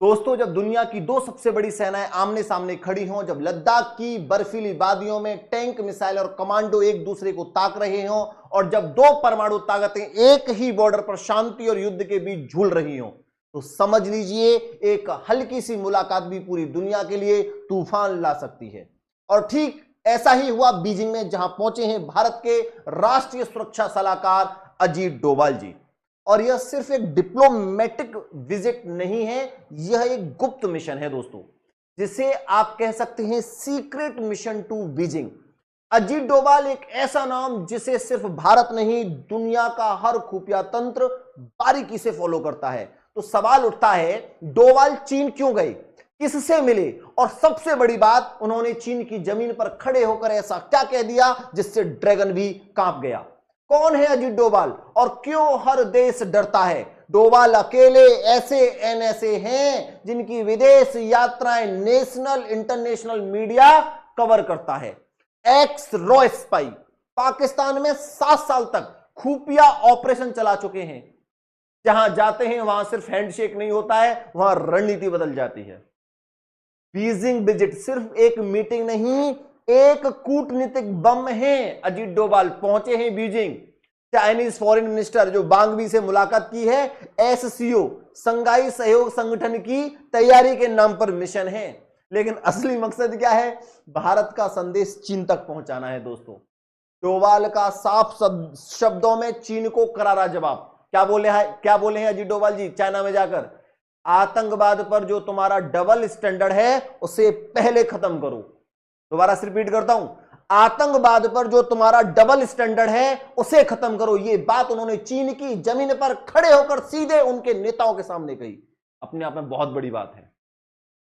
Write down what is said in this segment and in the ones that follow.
दोस्तों, जब दुनिया की दो सबसे बड़ी सेनाएं आमने सामने खड़ी हों, जब लद्दाख की बर्फीली वादियों में टैंक, मिसाइल और कमांडो एक दूसरे को ताक रहे हों, और जब दो परमाणु ताकतें एक ही बॉर्डर पर शांति और युद्ध के बीच झूल रही हों, तो समझ लीजिए एक हल्की सी मुलाकात भी पूरी दुनिया के लिए तूफान ला सकती है। और ठीक ऐसा ही हुआ बीजिंग में, जहां पहुंचे हैं भारत के राष्ट्रीय सुरक्षा सलाहकार अजीत डोभाल जी। और यह सिर्फ एक डिप्लोमेटिक विजिट नहीं है, यह एक गुप्त मिशन है दोस्तों, जिसे आप कह सकते हैं secret mission to Beijing. Ajit Doval एक ऐसा नाम जिसे सिर्फ भारत नहीं, दुनिया का हर खुफिया तंत्र बारीकी से फॉलो करता है। तो सवाल उठता है, डोभाल चीन क्यों गए, किससे मिले, और सबसे बड़ी बात, उन्होंने चीन की जमीन पर खड़े होकर ऐसा क्या कह दिया जिससे ड्रैगन भी कांप गया। कौन है अजीत डोभाल और क्यों हर देश डरता है? डोभाल अकेले ऐसे एनएसए हैं जिनकी विदेश यात्राएं नेशनल इंटरनेशनल मीडिया कवर करता है। एक्स रॉ स्पाई, पाकिस्तान में 7 साल तक खुफिया ऑपरेशन चला चुके हैं। जहां जाते हैं वहां सिर्फ हैंडशेक नहीं होता है, वहां रणनीति बदल जाती है। बीजिंग विजिट सिर्फ एक मीटिंग नहीं, एक कूटनीतिक बम है। अजीत डोभाल पहुंचे हैं बीजिंग। चाइनीज फॉरेन मिनिस्टर जो बांगवी से मुलाकात की है, एससीओ संघाई सहयोग संगठन की तैयारी के नाम पर मिशन है। लेकिन असली मकसद क्या है? भारत का संदेश चीन तक पहुंचाना है दोस्तों। डोभाल का साफ शब्दों में चीन को करारा जवाब। क्या बोले हैं अजीत डोभाल जी चाइना में जाकर? आतंकवाद पर जो तुम्हारा डबल स्टैंडर्ड है उसे पहले खत्म करो। दोबारा से रिपीट करता हूं, आतंकवाद पर जो तुम्हारा डबल स्टैंडर्ड है उसे खत्म करो। यह बात उन्होंने चीन की जमीन पर खड़े होकर सीधे उनके नेताओं के सामने कही। अपने आप में बहुत बड़ी बात है।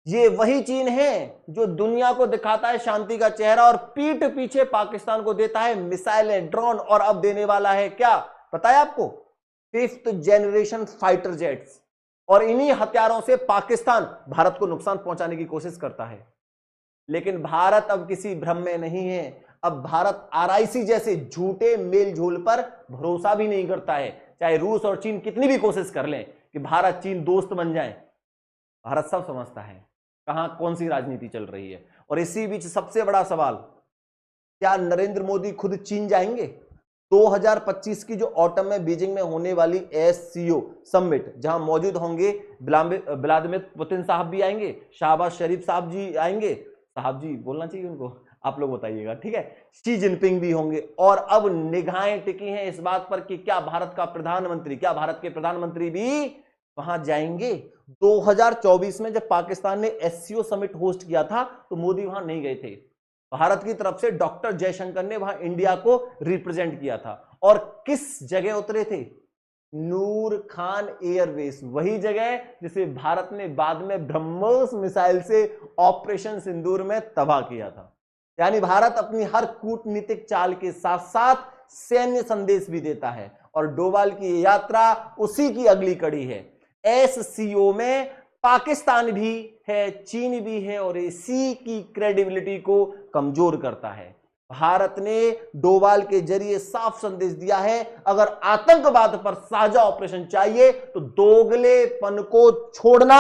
ये वही चीन है जो दुनिया को दिखाता है शांति का चेहरा और पीठ पीछे पाकिस्तान को देता है मिसाइलें, ड्रोन, और अब देने वाला है क्या पता है आपको? 5th generation fighter jets. और इन्हीं हथियारों से पाकिस्तान भारत को नुकसान पहुंचाने की कोशिश करता है। लेकिन भारत अब किसी भ्रम में नहीं है। अब भारत आरआईसी जैसे झूठे मेल झोल पर भरोसा भी नहीं करता है। चाहे रूस और चीन कितनी भी कोशिश कर लें कि भारत चीन दोस्त बन जाए, भारत सब समझता है कहां कौन सी राजनीति चल रही है। और इसी बीच सबसे बड़ा सवाल, क्या नरेंद्र मोदी खुद चीन जाएंगे? 2025 की जो ऑटम में बीजिंग में होने वाली एससीओ समिट, जहां मौजूद होंगे व्लादिमीर पुतिन साहब भी आएंगे, शाहबाज शरीफ साहब जी आएंगे, साहब जी बोलना चाहिए उनको, आप लोग बताइएगा, ठीक है, शी जिनपिंग भी होंगे। और अब निगाहें टिकी हैं इस बात पर कि क्या भारत के प्रधानमंत्री भी वहां जाएंगे? 2024 में जब पाकिस्तान ने एससीओ समिट होस्ट किया था तो मोदी वहां नहीं गए थे। भारत की तरफ से डॉक्टर जयशंकर ने वहां इंडिया को रिप्रेजेंट किया था। और किस जगह उतरे थे? नूर खान एयरबेस, वही जगह जिसे भारत ने बाद में ब्रह्मोस मिसाइल से ऑपरेशन सिंदूर में तबाह किया था। यानी भारत अपनी हर कूटनीतिक चाल के साथ साथ सैन्य संदेश भी देता है। और डोभाल की यात्रा उसी की अगली कड़ी है। एससीओ में पाकिस्तान भी है, चीन भी है, और इसी की क्रेडिबिलिटी को कमजोर करता है। भारत ने डोभाल के जरिए साफ संदेश दिया है, अगर आतंकवाद पर साझा ऑपरेशन चाहिए तो दोगलेपन को छोड़ना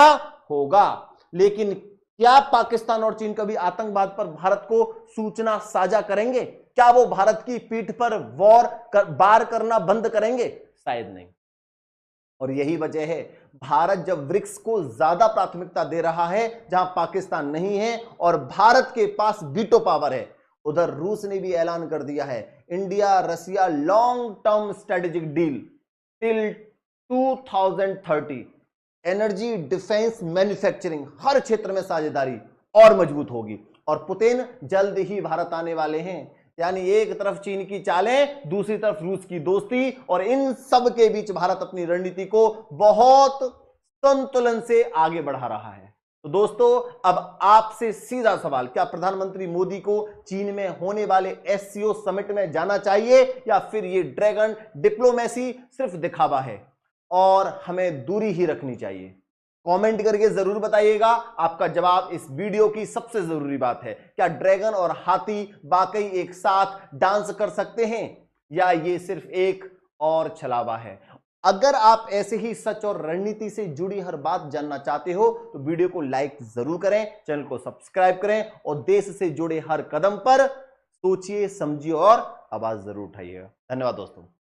होगा। लेकिन क्या पाकिस्तान और चीन कभी आतंकवाद पर भारत को सूचना साझा करेंगे? क्या वो भारत की पीठ पर वार करना बंद करेंगे? शायद नहीं। और यही वजह है भारत जब ब्रिक्स को ज्यादा प्राथमिकता दे रहा है, जहां पाकिस्तान नहीं है और भारत के पास वीटो पावर है, उधर रूस ने भी ऐलान कर दिया है India Russia long term strategic deal till 2030। Energy, defence, manufacturing, हर क्षेत्र में साझेदारी और मजबूत होगी। और पुतिन जल्द ही भारत आने वाले हैं। यानी एक तरफ चीन की चालें, दूसरी तरफ रूस की दोस्ती, और इन सब के बीच भारत अपनी रणनीति को बहुत संतुलन से आगे बढ़ा रहा है। तो दोस्तों, अब आपसे सीधा सवाल, क्या प्रधानमंत्री मोदी को चीन में होने वाले एससीओ समिट में जाना चाहिए, या फिर ये ड्रैगन डिप्लोमेसी सिर्फ दिखावा है और हमें दूरी ही रखनी चाहिए? कमेंट करके जरूर बताइएगा। आपका जवाब इस वीडियो की सबसे जरूरी बात है। क्या ड्रैगन और हाथी वाकई एक साथ डांस कर सकते हैं, या ये सिर्फ एक और छलावा है? अगर आप ऐसे ही सच और रणनीति से जुड़ी हर बात जानना चाहते हो तो वीडियो को लाइक जरूर करें, चैनल को सब्सक्राइब करें और देश से जुड़े हर कदम पर सोचिए, समझिए और आवाज जरूर उठाइए। धन्यवाद दोस्तों।